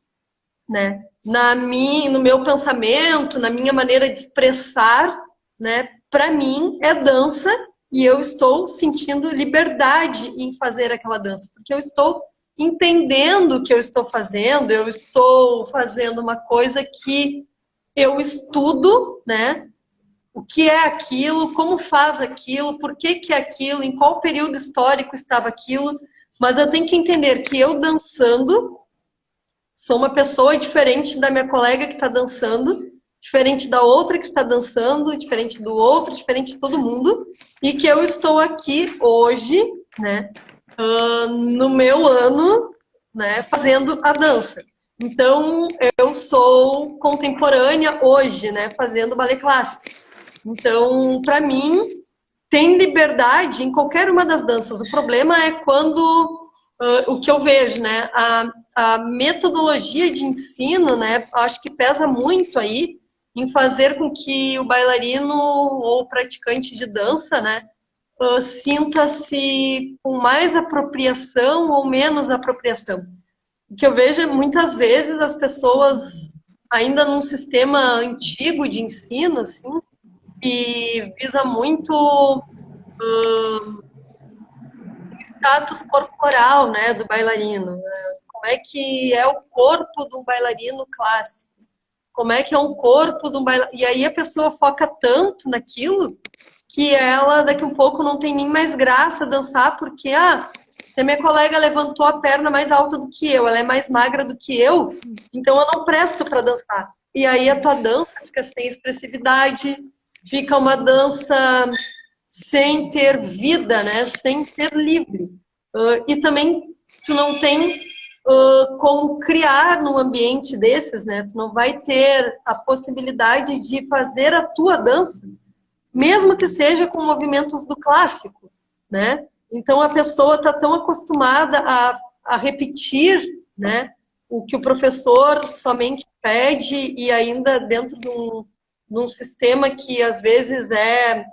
né? No meu pensamento, na minha maneira de expressar, né? Para mim é dança e eu estou sentindo liberdade em fazer aquela dança, porque eu estou entendendo o que eu estou fazendo uma coisa que eu estudo, né? O que é aquilo, como faz aquilo, por que é aquilo, em qual período histórico estava aquilo, mas eu tenho que entender que eu dançando sou uma pessoa diferente da minha colega que está dançando, diferente da outra que está dançando, diferente do outro, diferente de todo mundo, e que eu estou aqui hoje, né, no meu ano, né, fazendo a dança. Então, eu sou contemporânea hoje, né, fazendo balé clássico. Então, para mim, tem liberdade em qualquer uma das danças. O problema é quando o que eu vejo, né, a metodologia de ensino, né, acho que pesa muito aí em fazer com que o bailarino ou o praticante de dança, né, sinta-se com mais apropriação ou menos apropriação. O que eu vejo é muitas vezes as pessoas ainda num sistema antigo de ensino, assim, que visa muito status corporal, né, do bailarino. Como é que é o corpo de um bailarino clássico? Como é que é um corpo de um bailarino? E aí a pessoa foca tanto naquilo que ela daqui a um pouco não tem nem mais graça dançar, porque se a minha colega levantou a perna mais alta do que eu, ela é mais magra do que eu, então eu não presto para dançar. E aí a tua dança fica sem expressividade, fica uma dança sem ter vida, né? Sem ser livre. E também tu não tem como criar num ambiente desses, né? Tu não vai ter a possibilidade de fazer a tua dança, mesmo que seja com movimentos do clássico, né? Então a pessoa está tão acostumada a repetir, né, o que o professor somente pede e ainda dentro de um sistema que às vezes é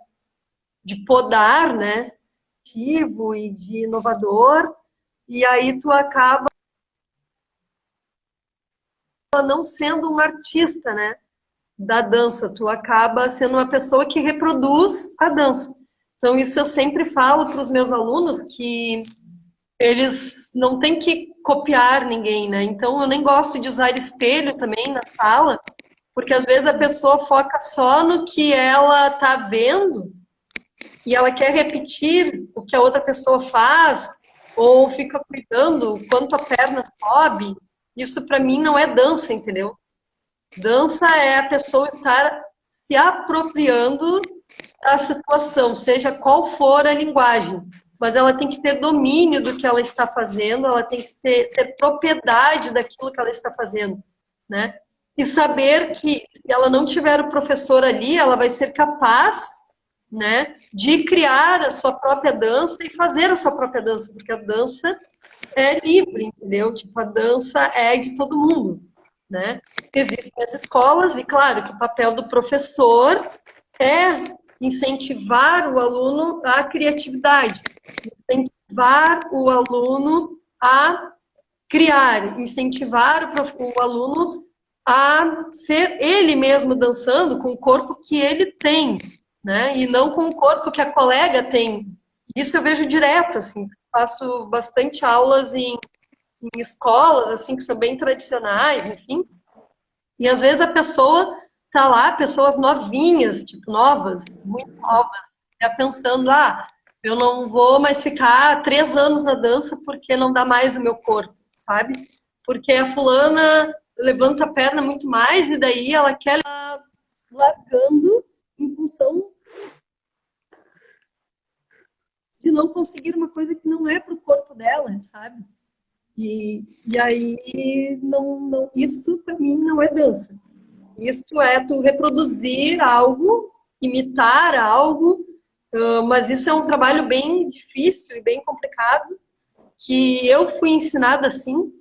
de podar, né, ativo e de inovador, e aí tu acaba não sendo um artista, né, da dança, tu acaba sendo uma pessoa que reproduz a dança. Então isso eu sempre falo para os meus alunos, que eles não têm que copiar ninguém, né? Então eu nem gosto de usar espelho também na sala, porque às vezes a pessoa foca só no que ela tá vendo e ela quer repetir o que a outra pessoa faz, ou fica cuidando o quanto a perna sobe. Isso para mim não é dança, entendeu? Dança é a pessoa estar se apropriando da situação, seja qual for a linguagem. Mas ela tem que ter domínio do que ela está fazendo, ela tem que ter propriedade daquilo que ela está fazendo, né? E saber que se ela não tiver o professor ali, ela vai ser capaz, né, de criar a sua própria dança e fazer a sua própria dança, porque a dança é livre, entendeu? Tipo, a dança é de todo mundo, né? Existem as escolas e, claro, que o papel do professor é incentivar o aluno à criatividade, incentivar o aluno a criar, incentivar o aluno a ser ele mesmo dançando com o corpo que ele tem, né? E não com o corpo que a colega tem. Isso eu vejo direto, assim. Faço bastante aulas em escolas, assim, que são bem tradicionais, enfim. E às vezes a pessoa tá lá, pessoas novinhas, tipo, novas, muito novas, já pensando, eu não vou mais ficar 3 anos na dança porque não dá mais o meu corpo, sabe? Porque a fulana levanta a perna muito mais e daí ela quer largando em função de não conseguir uma coisa que não é pro corpo dela, sabe? E aí, isso para mim não é dança. Isso é tu reproduzir algo, imitar algo, mas isso é um trabalho bem difícil e bem complicado, que eu fui ensinada assim,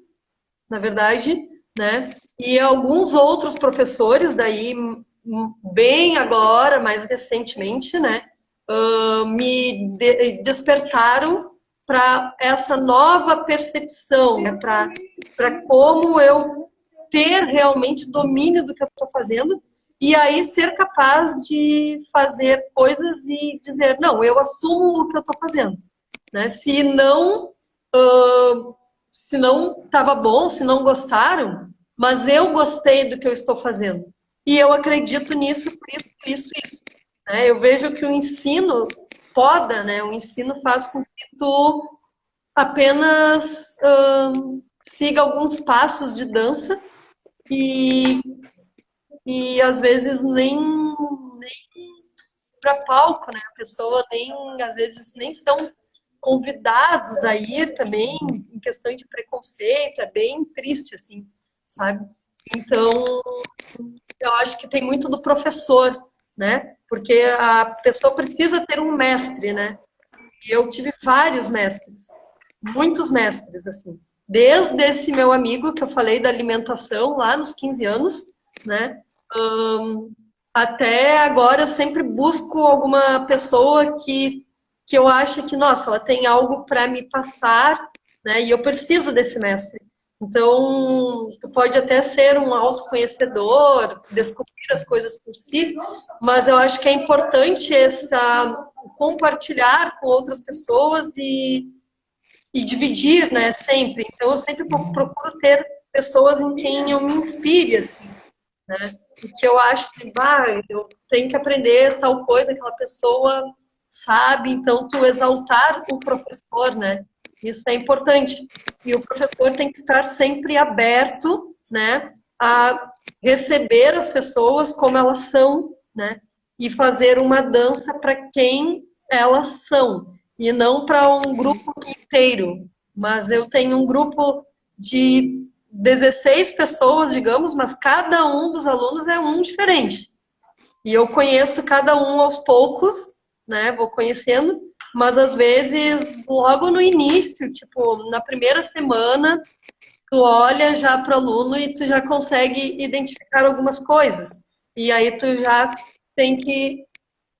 na verdade, né? E alguns outros professores daí, bem agora, mais recentemente, né? Me despertaram para essa nova percepção, né? Para como eu ter realmente domínio do que eu estou fazendo e aí ser capaz de fazer coisas e dizer, não, eu assumo o que eu estou fazendo, né? Se não estava bom, se não gostaram, mas eu gostei do que eu estou fazendo. E eu acredito nisso, por isso. Né? Eu vejo que o ensino poda, né? O ensino faz com que tu apenas siga alguns passos de dança e às vezes nem para palco, né? A pessoa às vezes nem são convidados a ir também, em questão de preconceito, é bem triste, assim, sabe? Então, eu acho que tem muito do professor, né? Porque a pessoa precisa ter um mestre, né? E eu tive vários mestres, muitos mestres, assim. Desde esse meu amigo que eu falei da alimentação lá nos 15 anos, né? Até agora eu sempre busco alguma pessoa que eu acho que, nossa, ela tem algo para me passar, né? E eu preciso desse mestre. Então, tu pode até ser um autoconhecedor, descobrir as coisas por si, mas eu acho que é importante compartilhar com outras pessoas e dividir, né, sempre. Então, eu sempre procuro ter pessoas em quem eu me inspire, assim, né? E que eu acho que, eu tenho que aprender tal coisa, aquela pessoa sabe, então tu exaltar o professor, né? Isso é importante. E o professor tem que estar sempre aberto, né, a receber as pessoas como elas são, né? E fazer uma dança para quem elas são, e não para um grupo inteiro. Mas eu tenho um grupo de 16 pessoas, digamos, mas cada um dos alunos é um diferente. E eu conheço cada um aos poucos, né? Vou conhecendo, mas às vezes, logo no início, tipo, na primeira semana, tu olha já para o aluno e tu já consegue identificar algumas coisas. E aí tu já tem que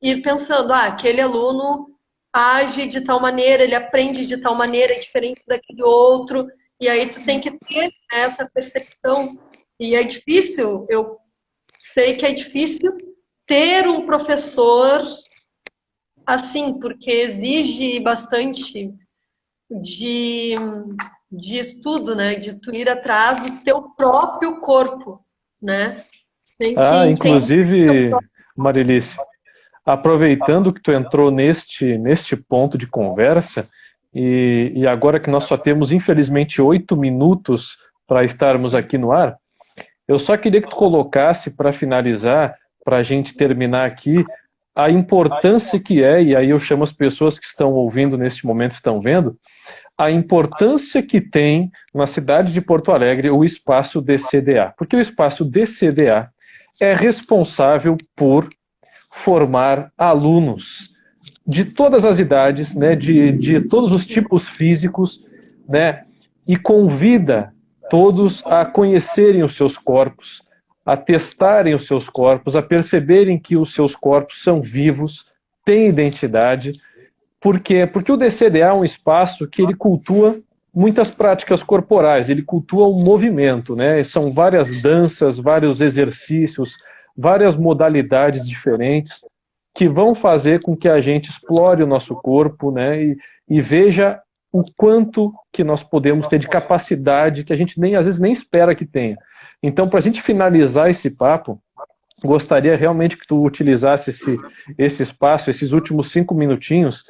ir pensando, aquele aluno age de tal maneira, ele aprende de tal maneira, é diferente daquele outro, e aí tu tem que ter essa percepção. E é difícil, eu sei que é difícil ter um professor assim, porque exige bastante de, de estudo, né? De tu ir atrás do teu próprio corpo, né? Tem que entender o teu Inclusive, próprio. Marilice, aproveitando que tu entrou neste ponto de conversa, e agora que nós só temos, infelizmente, 8 minutos para estarmos aqui no ar, eu só queria que tu colocasse, para finalizar, para a gente terminar aqui, a importância que é, e aí eu chamo as pessoas que estão ouvindo neste momento, estão vendo, a importância que tem na cidade de Porto Alegre o espaço DCDA. Porque o espaço DCDA é responsável por formar alunos de todas as idades, né, de todos os tipos físicos, né, e convida todos a conhecerem os seus corpos, a testarem os seus corpos, a perceberem que os seus corpos são vivos, têm identidade. Por quê? Porque o DCDA é um espaço que ele cultua muitas práticas corporais, ele cultua o movimento, né? São várias danças, vários exercícios, várias modalidades diferentes que vão fazer com que a gente explore o nosso corpo, né? E veja o quanto que nós podemos ter de capacidade que a gente às vezes nem espera que tenha. Então, para a gente finalizar esse papo, gostaria realmente que tu utilizasse esse espaço, esses últimos 5 minutinhos,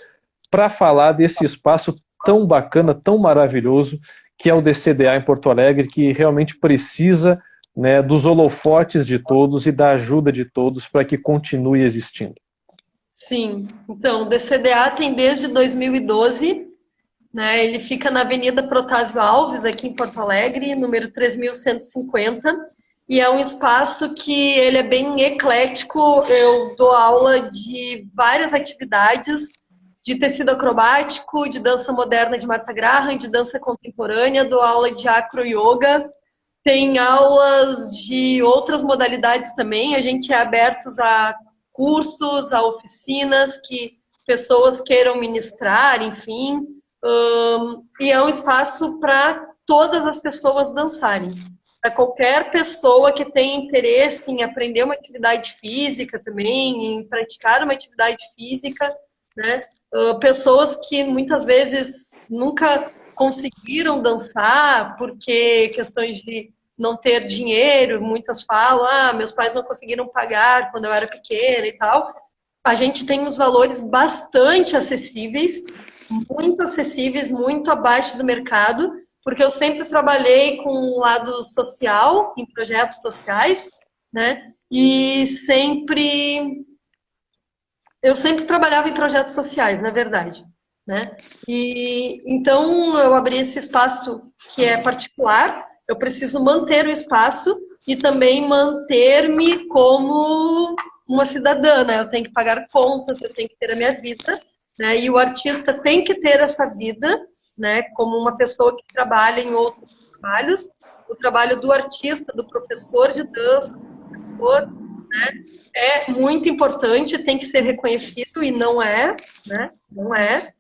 para falar desse espaço tão bacana, tão maravilhoso, que é o DCDA em Porto Alegre, que realmente precisa, né, dos holofotes de todos e da ajuda de todos para que continue existindo. Sim, então, o DCDA tem desde 2012, né? Ele fica na Avenida Protásio Alves, aqui em Porto Alegre, número 3150, e é um espaço que ele é bem eclético. Eu dou aula de várias atividades, de tecido acrobático, de dança moderna de Martha Graham, de dança contemporânea, dou aula de acro yoga, tem aulas de outras modalidades também. A gente é abertos a cursos, a oficinas que pessoas queiram ministrar, enfim. E é um espaço para todas as pessoas dançarem. Para qualquer pessoa que tenha interesse em aprender uma atividade física também, em praticar uma atividade física, né? Pessoas que muitas vezes nunca conseguiram dançar porque questões de não ter dinheiro, muitas falam, meus pais não conseguiram pagar quando eu era pequena e tal. A gente tem os valores bastante acessíveis, muito abaixo do mercado, porque eu sempre trabalhei com o lado social, em projetos sociais, né? E eu sempre trabalhava em projetos sociais, na verdade, né? E então eu abri esse espaço que é particular. Eu preciso manter o espaço e também manter-me como uma cidadã, né? Eu tenho que pagar contas, eu tenho que ter a minha vida, né? E o artista tem que ter essa vida, né? Como uma pessoa que trabalha em outros trabalhos. O trabalho do artista, do professor de dança, do professor, né? É muito importante, tem que ser reconhecido e não é, né? Não é.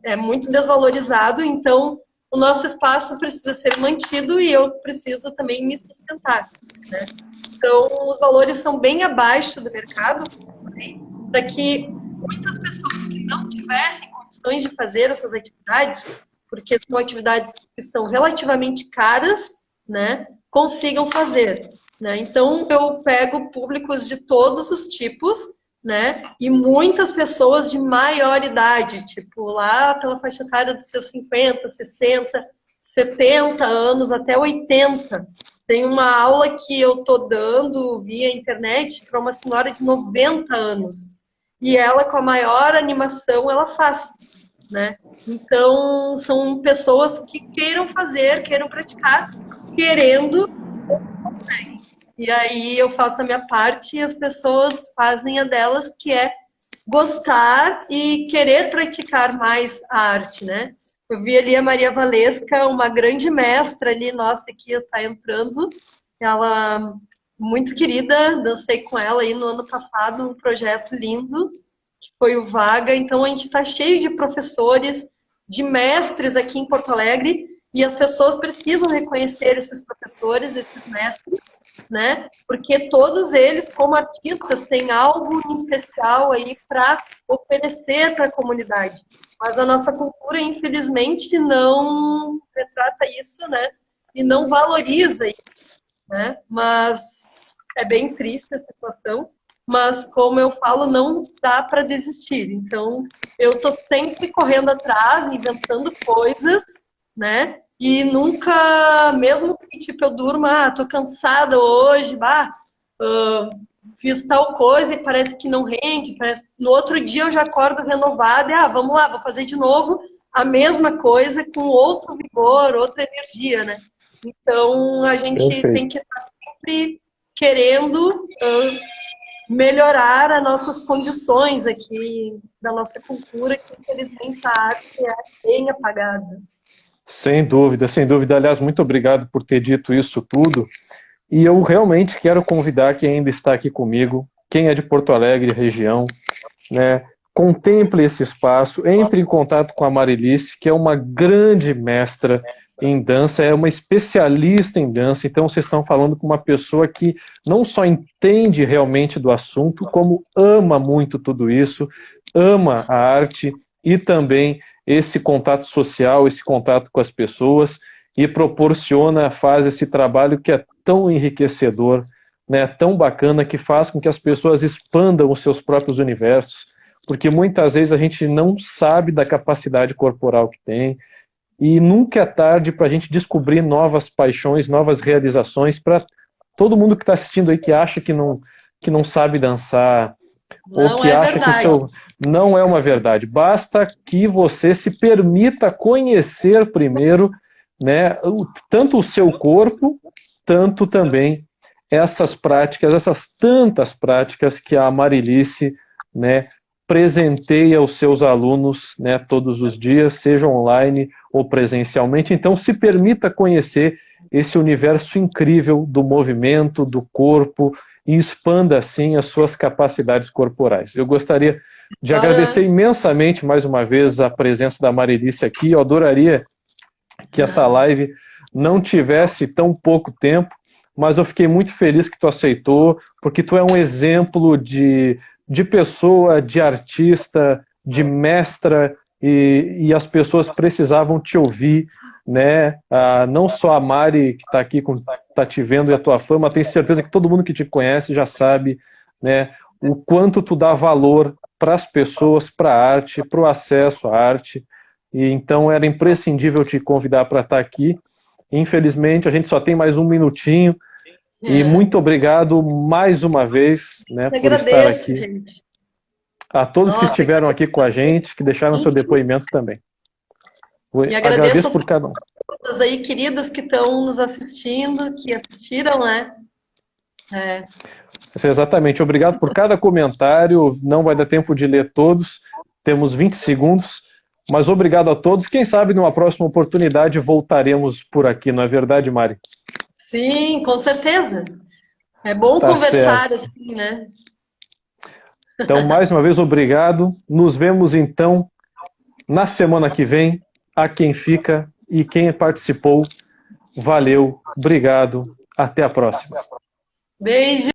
É muito desvalorizado. Então, o nosso espaço precisa ser mantido e eu preciso também me sustentar, né? Então, os valores são bem abaixo do mercado, né? Para que muitas pessoas que não tivessem condições de fazer essas atividades, porque são atividades que são relativamente caras, né, consigam fazer, né? Então, eu pego públicos de todos os tipos, né, e muitas pessoas de maior idade, tipo, lá pela faixa etária dos seus 50, 60, 70 anos, até 80. Tem uma aula que eu tô dando via internet para uma senhora de 90 anos. E ela, com a maior animação, ela faz, né? Então, são pessoas que queiram fazer, queiram praticar, querendo. E aí eu faço a minha parte e as pessoas fazem a delas, que é gostar e querer praticar mais a arte, né? Eu vi ali a Maria Valesca, uma grande mestra ali, nossa, que está entrando. Ela, muito querida, dancei com ela aí no ano passado, um projeto lindo, que foi o Vaga. Então a gente está cheio de professores, de mestres aqui em Porto Alegre, e as pessoas precisam reconhecer esses professores, esses mestres, né? Porque todos eles, como artistas, têm algo em especial aí para oferecer para a comunidade. Mas a nossa cultura, infelizmente, não retrata isso, né? E não valoriza isso, né? Mas é bem triste a situação. Mas, como eu falo, não dá para desistir. Então, eu estou sempre correndo atrás, inventando coisas, né? E nunca, mesmo que tipo, eu durma, tô cansada hoje, fiz tal coisa e parece que não rende, no outro dia eu já acordo renovada e vamos lá, vou fazer de novo a mesma coisa com outro vigor, outra energia, né? Então a gente tem que estar sempre querendo melhorar as nossas condições aqui da nossa cultura, que infelizmente a arte é bem apagada. Sem dúvida, sem dúvida. Aliás, muito obrigado por ter dito isso tudo. E eu realmente quero convidar quem ainda está aqui comigo, quem é de Porto Alegre, região, né, contemple esse espaço, entre em contato com a Marilice, que é uma grande mestra em dança, é uma especialista em dança. Então vocês estão falando com uma pessoa que não só entende realmente do assunto, como ama muito tudo isso, ama a arte e também esse contato social, esse contato com as pessoas, e proporciona, faz esse trabalho que é tão enriquecedor, né, tão bacana, que faz com que as pessoas expandam os seus próprios universos, porque muitas vezes a gente não sabe da capacidade corporal que tem, e nunca é tarde para a gente descobrir novas paixões, novas realizações, para todo mundo que está assistindo aí que acha que não sabe dançar, ou que acha que o seu... Não é uma verdade. Basta que você se permita conhecer primeiro, né, tanto o seu corpo, tanto também essas práticas, essas tantas práticas que a Marilice, né, presenteia aos seus alunos, né, todos os dias, seja online ou presencialmente. Então se permita conhecer esse universo incrível do movimento, do corpo, e expanda assim as suas capacidades corporais. Eu gostaria de agradecer imensamente mais uma vez a presença da Marilice aqui. Eu adoraria que essa live não tivesse tão pouco tempo, mas eu fiquei muito feliz que tu aceitou, porque tu é um exemplo de pessoa, de artista, de mestra, e as pessoas precisavam te ouvir, né? Não só a Mari, que está aqui, está te vendo, e a tua fama, tenho certeza que todo mundo que te conhece já sabe, né, o quanto tu dá valor para as pessoas, para a arte, para o acesso à arte. E então era imprescindível te convidar para estar aqui. Infelizmente, a gente só tem mais um minutinho. E muito obrigado mais uma vez, né, por estar aqui. Gente. A todos que estiveram aqui com a gente, que deixaram seu depoimento também. E agradeço por cada um. Todas aí, queridas, que estão nos assistindo, que assistiram, né? Exatamente. Obrigado por cada comentário. Não vai dar tempo de ler todos. Temos 20 segundos. Mas obrigado a todos. Quem sabe numa próxima oportunidade voltaremos por aqui, não é verdade, Mari? Sim, com certeza. É bom conversar assim, né? Então, mais uma vez, obrigado. Nos vemos, então, na semana que vem. A quem fica, E quem participou, valeu, obrigado, até a próxima. Beijo!